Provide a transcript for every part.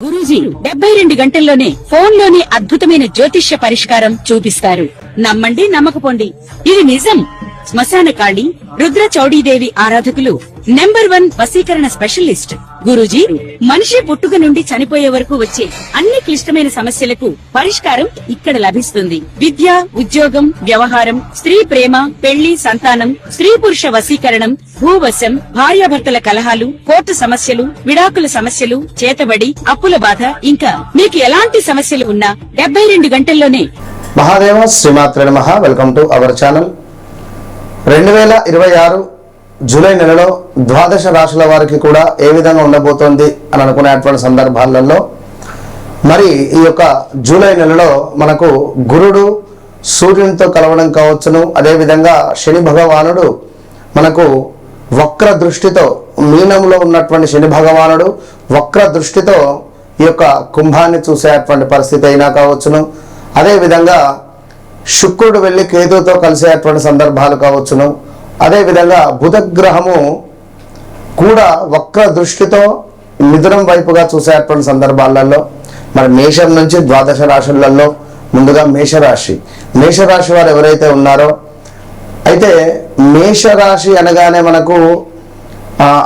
గురూజీ 72 గంటల్లోనే ఫోన్ లోని అద్భుతమైన జ్యోతిష్య పరిష్కారం చూపిస్తారు. నమ్మండి, నమ్మకపోండి, ఇది నిజం. శ్మశాన కాళి రుద్ర చౌడీదేవి ఆరాధకులు నంబర్ 1 వశీకరణ స్పెషలిస్ట్ గురూజీ. మనిషి పుట్టుక నుండి చనిపోయే వరకు వచ్చే అన్ని క్లిష్టమైన సమస్యలకు పరిష్కారం ఇక్కడ లభిస్తుంది. విద్య, ఉద్యోగం, వ్యవహారం, స్త్రీ ప్రేమ, పెళ్లి, సంతానం, స్త్రీ పురుష వశీకరణం, భూవశం, భార్యాభర్తల కలహాలు, కోర్టు సమస్యలు, విడాకుల సమస్యలు, చేతబడి, అప్పుల బాధ, ఇంకా మీకు ఎలాంటి సమస్యలు ఉన్నా 72 గంటల్లోనే. మహాదేవ శ్రీమాత్రే నమః. Welcome to our channel. 2026 July నెలలో ద్వాదశ రాశుల వారికి కూడా ఏ విధంగా ఉండబోతోంది అని అనుకునేటువంటి సందర్భాలలో మరి ఈ యొక్క జూలై నెలలో మనకు గురుడు సూర్యునితో కలవడం కావచ్చును. అదేవిధంగా శని భగవానుడు మనకు వక్ర దృష్టితో, మీనంలో ఉన్నటువంటి శని భగవానుడు వక్ర దృష్టితో ఈ యొక్క కుంభాన్ని చూసేటువంటి పరిస్థితి అయినా కావచ్చును. అదేవిధంగా శుక్రుడు వెళ్ళి కేతుతో కలిసేటువంటి సందర్భాలు కావచ్చును. అదేవిధంగా బుధగ్రహము కూడా వక్ర దృష్టితో మిథునం వైపుగా చూసేటువంటి సందర్భాలలో మరి మేషం నుంచి ద్వాదశ రాశులలో ముందుగా మేషరాశి వారు ఎవరైతే ఉన్నారో, అయితే మేషరాశి అనగానే మనకు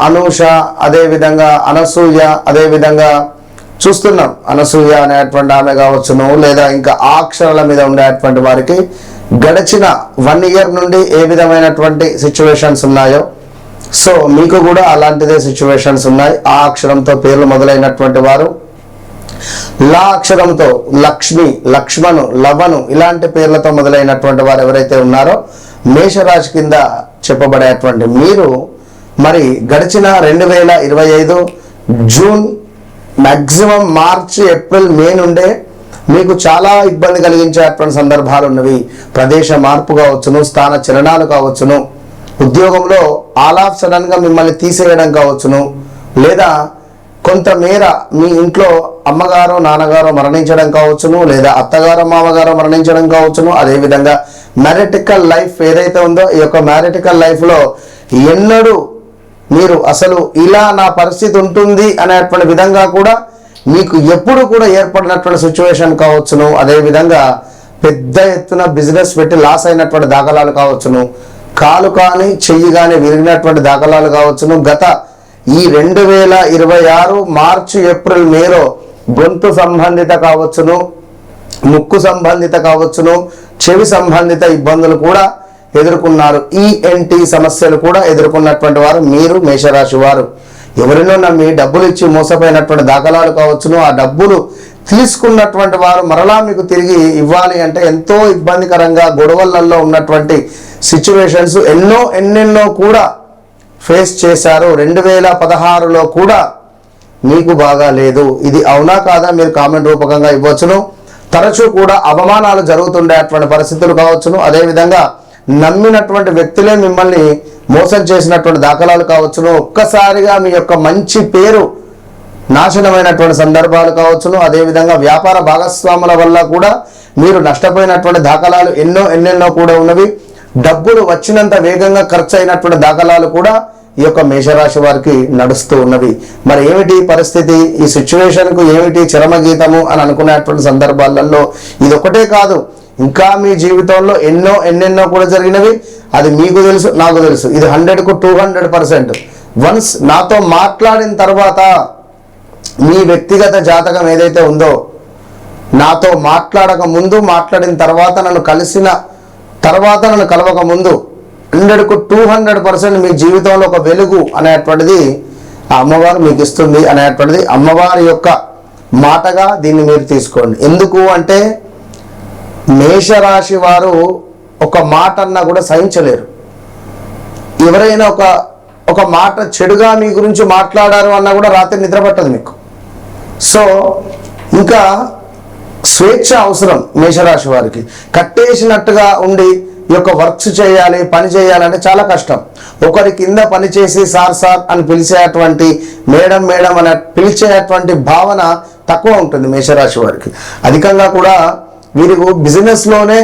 అనూష, అదేవిధంగా అనసూయ, అదేవిధంగా చూస్తున్నాం అనసూయ అనేటువంటి ఆమె కావచ్చును, లేదా ఇంకా ఆ అక్షరాల మీద ఉండేటువంటి వారికి గడిచిన 1 ఇయర్ నుండి ఏ విధమైనటువంటి సిచ్యువేషన్స్ ఉన్నాయో, సో మీకు కూడా అలాంటిదే సిచ్యువేషన్స్ ఉన్నాయి. ఆ అక్షరంతో పేర్లు మొదలైనటువంటి వారు, లా అక్షరంతో లక్ష్మి, లక్ష్మణు, లవను ఇలాంటి పేర్లతో మొదలైనటువంటి వారు ఎవరైతే ఉన్నారో మేషరాశి కింద చెప్పబడేటువంటి మీరు మరి గడిచిన 2025 జూన్ మ్యాక్సిమం మార్చి, ఏప్రిల్, మే నుండే మీకు చాలా ఇబ్బంది కలిగించేటువంటి సందర్భాలు ఉన్నవి. ప్రదేశ మార్పు కావచ్చును, స్థాన చలనాలు కావచ్చును, ఉద్యోగంలో ఆల్ ఆఫ్ సడన్ గా మిమ్మల్ని తీసేయడం కావచ్చును, లేదా కొంతమేర మీ ఇంట్లో అమ్మగారో నాన్నగారో మరణించడం కావచ్చును, లేదా అత్తగారో మామగారో మరణించడం కావచ్చును. అదేవిధంగా మ్యారిటికల్ లైఫ్ ఏదైతే ఉందో ఈ యొక్క మ్యారిటికల్ లైఫ్ లో ఎన్నడూ మీరు అసలు ఇలా నా పరిస్థితి ఉంటుంది అనేటువంటి విధంగా కూడా మీకు ఎప్పుడు కూడా ఏర్పడినటువంటి సిచ్యువేషన్ కావచ్చును. అదేవిధంగా పెద్ద ఎత్తున బిజినెస్ పెట్టి లాస్ అయినటువంటి దాఖలాలు కావచ్చును, కాలు కానీ చెయ్యి కానీ విరిగినటువంటి దాఖలాలు కావచ్చును. గత ఈ 2026 మార్చి, ఏప్రిల్, మేలో గొంతు సంబంధిత కావచ్చును, ముక్కు సంబంధిత కావచ్చును, చెవి సంబంధిత ఇబ్బందులు కూడా ఎదుర్కొన్నారు. ఈఎన్టీ సమస్యలు కూడా ఎదుర్కొన్నటువంటి వారు మీరు మేషరాశి వారు. ఎవరినో నమ్మి డబ్బులు ఇచ్చి మోసపోయినటువంటి దాఖలాలు కావచ్చును. ఆ డబ్బులు తీసుకున్నటువంటి వారు మరలా మీకు తిరిగి ఇవ్వాలి అంటే ఎంతో ఇబ్బందికరంగా గొడవలలో ఉన్నటువంటి సిచ్యువేషన్స్ ఎన్నెన్నో కూడా ఫేస్ చేశారు. 2016లో కూడా మీకు బాగా లేదు. ఇది అవునా కాదా మీరు కామెంట్ రూపకంగా ఇవ్వచ్చును. తరచూ కూడా అవమానాలు జరుగుతుండేటువంటి పరిస్థితులు కావచ్చును. అదేవిధంగా నమ్మినటువంటి వ్యక్తులే మిమ్మల్ని మోసం చేసినటువంటి దాఖలాలు కావచ్చును. ఒక్కసారిగా మీ యొక్క మంచి పేరు నాశనమైనటువంటి సందర్భాలు కావచ్చును. అదేవిధంగా వ్యాపార భాగస్వాముల వల్ల కూడా మీరు నష్టపోయినటువంటి దాఖలాలు ఎన్నెన్నో కూడా ఉన్నవి. డబ్బులు వచ్చినంత వేగంగా ఖర్చు అయినటువంటి దాఖలాలు కూడా ఈ యొక్క మేషరాశి వారికి నడుస్తూ ఉన్నవి. మరి ఏమిటి పరిస్థితి, ఈ సిచ్యువేషన్కు ఏమిటి చరమగీతము అని అనుకునేటువంటి సందర్భాలలో ఇది ఒకటే కాదు, ఇంకా మీ జీవితంలో ఎన్నెన్నో కూడా జరిగినవి. అది మీకు తెలుసు, నాకు తెలుసు. ఇది 100కు 200%. వన్స్ నాతో మాట్లాడిన తర్వాత మీ వ్యక్తిగత జాతకం ఏదైతే ఉందో, నాతో మాట్లాడక ముందు, మాట్లాడిన తర్వాత, నన్ను కలిసిన తర్వాత, నన్ను కలవక ముందు 100కు 200% మీ జీవితంలో ఒక వెలుగు అనేటువంటిది ఆ అమ్మవారు మీకు ఇస్తుంది అనేటువంటిది అమ్మవారి యొక్క మాటగా దీన్ని మీరు తీసుకోండి. ఎందుకు అంటే మేషరాశి వారు ఒక మాట అన్నా కూడా సహించలేరు. ఎవరైనా ఒక మాట చెడుగా మీ గురించి మాట్లాడారు అన్నా కూడా రాత్రి నిద్ర పట్టదు మీకు. సో ఇంకా స్వేచ్ఛ అవసరం మేషరాశి వారికి. కట్టేసినట్టుగా ఉండి ఈ యొక్క వర్క్స్ చేయాలి, పని చేయాలంటే చాలా కష్టం. ఒకరి కింద పని చేసి సార్ అని పిలిచేటువంటి, మేడం అని పిలిచేటువంటి భావన తక్కువ ఉంటుంది మేషరాశి వారికి. అధికంగా కూడా వీరికి బిజినెస్లోనే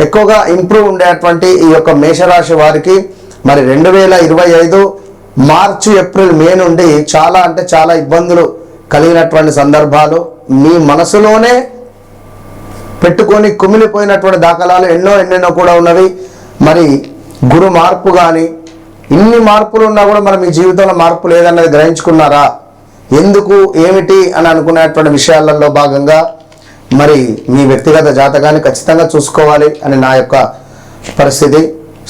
ఎక్కువగా ఇంప్రూవ్ ఉండేటువంటి ఈ యొక్క మేషరాశి వారికి మరి 2025 మార్చి, ఏప్రిల్, మే నుండి చాలా అంటే చాలా ఇబ్బందులు కలిగినటువంటి సందర్భాలు, మీ మనసులోనే పెట్టుకొని కుమిలిపోయినటువంటి దాఖలాలు ఎన్నెన్నో కూడా ఉన్నవి. మరి గురు మార్పు కానీ ఇన్ని మార్పులు ఉన్నా కూడా మరి మీ జీవితంలో మార్పు లేదన్నది గ్రహించుకున్నారా? ఎందుకు ఏమిటి అని అనుకునేటువంటి విషయాలలో భాగంగా మరి మీ వ్యక్తిగత జాతకాన్ని ఖచ్చితంగా చూసుకోవాలి అని నా యొక్క పరిస్థితి.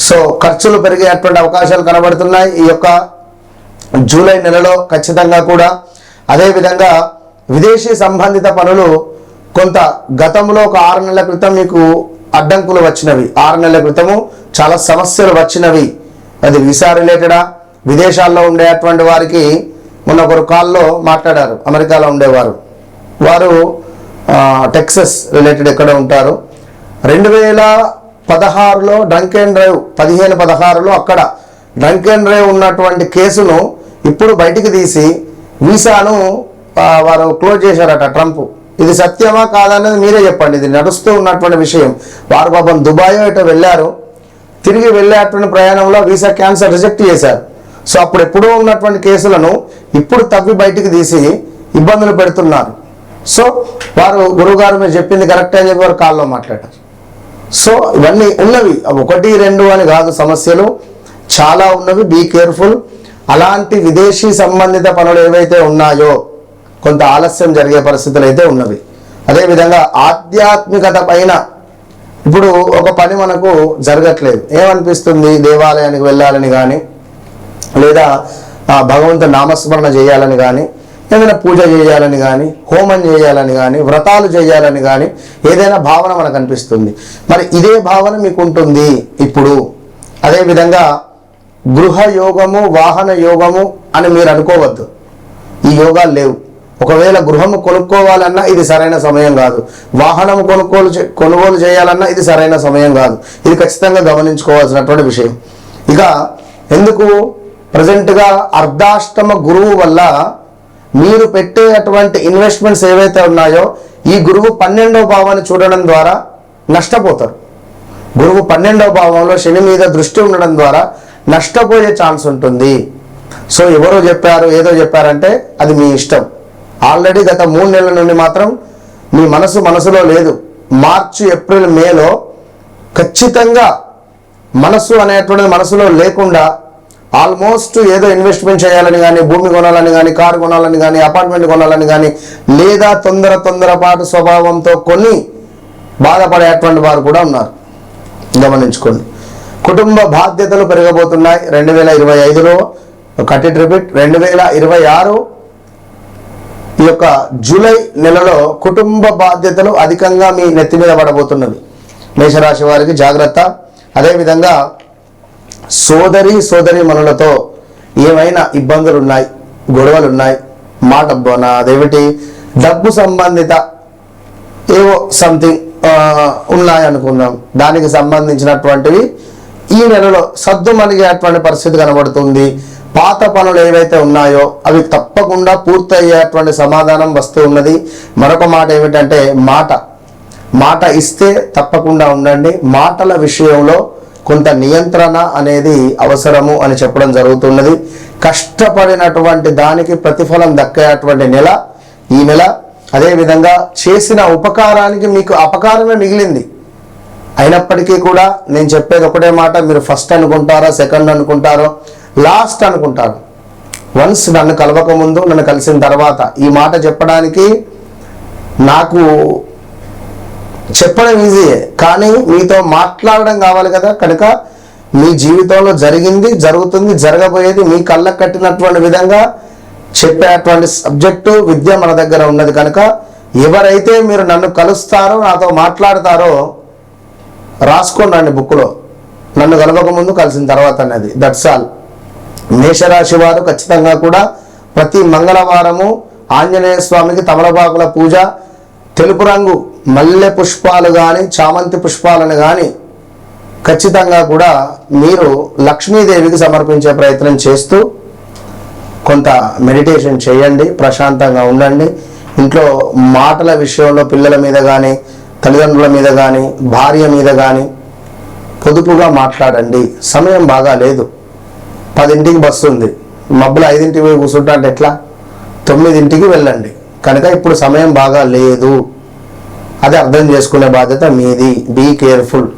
సో ఖర్చులు పెరిగేటువంటి అవకాశాలు కనబడుతున్నాయి ఈ యొక్క జూలై నెలలో ఖచ్చితంగా కూడా. అదేవిధంగా విదేశీ సంబంధిత పనులు కొంత గతంలో ఒక 6 నెలల క్రితం మీకు అడ్డంకులు వచ్చినవి, 6 నెలల క్రితము చాలా సమస్యలు వచ్చినవి. అది వీసా రిలేటెడా, విదేశాల్లో ఉండేటువంటి వారికి మొన్న ఒకరు కాల్లో మాట్లాడారు, అమెరికాలో ఉండేవారు, వారు టెక్సస్ రిలేటెడ్ ఎక్కడ ఉంటారు. 2016లో డ్రంక్ అండ్ డ్రైవ్ 15-16లో అక్కడ డ్రంక్ అండ్ డ్రైవ్ ఉన్నటువంటి కేసును ఇప్పుడు బయటికి తీసి వీసాను వారు క్లోజ్ చేశారట ట్రంప్. ఇది సత్యమా కాదన్నది మీరే చెప్పండి. ఇది నడుస్తూ ఉన్నటువంటి విషయం. వారు పాపం దుబాయ్ ఇటు వెళ్ళారు, తిరిగి వెళ్ళేటువంటి ప్రయాణంలో వీసా క్యాన్సర్ రిజెక్ట్ చేశారు. సో అప్పుడు ఎప్పుడూ ఉన్నటువంటి కేసులను ఇప్పుడు తవ్వి బయటికి తీసి ఇబ్బందులు పెడుతున్నారు. సో వారు గురువుగారు మీరు చెప్పింది కరెక్ట్ అని చెప్పి వారు కాల్లో మాట్లాడారు. సో ఇవన్నీ ఉన్నవి, 1, 2 అని కాదు, సమస్యలు చాలా ఉన్నవి. Be careful. అలాంటి విదేశీ సంబంధిత పనులు ఏవైతే ఉన్నాయో కొంత ఆలస్యం జరిగే పరిస్థితులు అయితే ఉన్నవి. అదేవిధంగా ఆధ్యాత్మికత పైన ఇప్పుడు ఒక పని మనకు జరగట్లేదు, ఏమనిపిస్తుంది? దేవాలయానికి వెళ్ళాలని కానీ, లేదా భగవంతుని నామస్మరణ చేయాలని కానీ, ఏదైనా పూజ చేయాలని కానీ, హోమం చేయాలని కానీ, వ్రతాలు చేయాలని కానీ ఏదైనా భావన మనకు అనిపిస్తుంది. మరి ఇదే భావన మీకు ఉంటుంది ఇప్పుడు. అదేవిధంగా గృహ యోగము, వాహన యోగము అని మీరు అనుకోవద్దు, ఈ యోగాలు లేవు. ఒకవేళ గృహము కొనుక్కోవాలన్నా ఇది సరైన సమయం కాదు, వాహనం కొనుగోలు చేయాలన్నా ఇది సరైన సమయం కాదు. ఇది ఖచ్చితంగా గమనించుకోవాల్సినటువంటి విషయం. ఇక ఎందుకు ప్రజెంట్గా అర్ధాష్టమ గురువు వల్ల మీరు పెట్టే అటువంటి ఇన్వెస్ట్మెంట్స్ ఏవైతే ఉన్నాయో ఈ గురువు 12వ భావాన్ని చూడడం ద్వారా నష్టపోతారు. గురువు 12వ భావంలో శని మీద దృష్టి ఉండడం ద్వారా నష్టపోయే ఛాన్స్ ఉంటుంది. సో ఎవరో చెప్పారు, ఏదో చెప్పారంటే అది మీ ఇష్టం. ఆల్రెడీ గత 3 నెలల నుండి మాత్రం మీ మనసులో లేదు. మార్చి, ఏప్రిల్, మేలో ఖచ్చితంగా మనసు అనేటువంటిది మనసులో లేకుండా ఆల్మోస్ట్ ఏదో ఇన్వెస్ట్మెంట్ చేయాలని కానీ, భూమి కొనాలని కానీ, కారు కొనాలని కానీ, అపార్ట్మెంట్ కొనాలని కానీ, లేదా తొందరపాటు స్వభావంతో కొన్ని బాధపడేటువంటి వారు కూడా ఉన్నారు. గమనించుకోండి. కుటుంబ బాధ్యతలు పెరగబోతున్నాయి 2025లో. కట్టి రిపీట్ 2026 ఈ యొక్క జూలై నెలలో కుటుంబ బాధ్యతలు అధికంగా మీ నెత్తి మీద పడబోతున్నవి. మేషరాశి వారికి జాగ్రత్త. అదేవిధంగా సోదరి మనులతో ఏమైనా ఇబ్బందులు ఉన్నాయి, గొడవలు ఉన్నాయి, అదేమిటి డబ్బు సంబంధిత ఏవో సంథింగ్ ఉన్నాయనుకుందాం, దానికి సంబంధించినటువంటివి ఈ నెలలో సద్దుమణిగేటువంటి పరిస్థితి కనబడుతుంది. పాత పనులు ఏవైతే ఉన్నాయో అవి తప్పకుండా పూర్తయ్యేటువంటి సమాధానం వస్తూ ఉన్నది. మరొక మాట ఏమిటంటే మాట ఇస్తే తప్పకుండా ఉండండి. మాటల విషయంలో కొంత నియంత్రణ అనేది అవసరము అని చెప్పడం జరుగుతున్నది. కష్టపడినటువంటి దానికి ప్రతిఫలం దక్కేటువంటి నెల ఈ నెల. అదేవిధంగా చేసిన ఉపకారానికి మీకు అపకారమే మిగిలింది. అయినప్పటికీ కూడా నేను చెప్పేది ఒకటే మాట, మీరు ఫస్ట్ అనుకుంటారో, సెకండ్ అనుకుంటారో, లాస్ట్ అనుకుంటారు. వన్స్ నన్ను కలవక ముందు, నన్ను కలిసిన తర్వాత ఈ మాట చెప్పడానికి నాకు చెప్పడం ఈజీయే, కానీ మీతో మాట్లాడడం కావాలి కదా. కనుక మీ జీవితంలో జరిగింది, జరుగుతుంది, జరగబోయేది మీ కళ్ళకు కట్టినటువంటి విధంగా చెప్పేటువంటి సబ్జెక్టు విద్య మన దగ్గర ఉన్నది. కనుక ఎవరైతే మీరు నన్ను కలుస్తారో, నాతో మాట్లాడతారో రాసుకోండి బుక్లో, నన్ను కలవక ముందు, కలిసిన తర్వాత అనేది. That's all. మేషరాశి వారు ఖచ్చితంగా కూడా ప్రతి మంగళవారము ఆంజనేయ స్వామికి తమలపాకుల పూజ, తెలుపు రంగు మల్లె పుష్పాలు కానీ, చామంతి పుష్పాలను కానీ ఖచ్చితంగా కూడా మీరు లక్ష్మీదేవికి సమర్పించే ప్రయత్నం చేస్తూ కొంత మెడిటేషన్ చేయండి, ప్రశాంతంగా ఉండండి. ఇంట్లో మాటల విషయంలో పిల్లల మీద కానీ, తల్లిదండ్రుల మీద కానీ, భార్య మీద కానీ పొదుపుగా మాట్లాడండి. సమయం బాగా లేదు, 10ంటికి బస్సు ఉంది, మబ్బులు 5ంటికి పోయి కూర్చుంటా అంటే ఎట్లా? 9ంటికి వెళ్ళండి. కనుక ఇప్పుడు సమయం బాగా లేదు, అది అర్థం చేసుకునే బాధ్యత మీది. Be careful.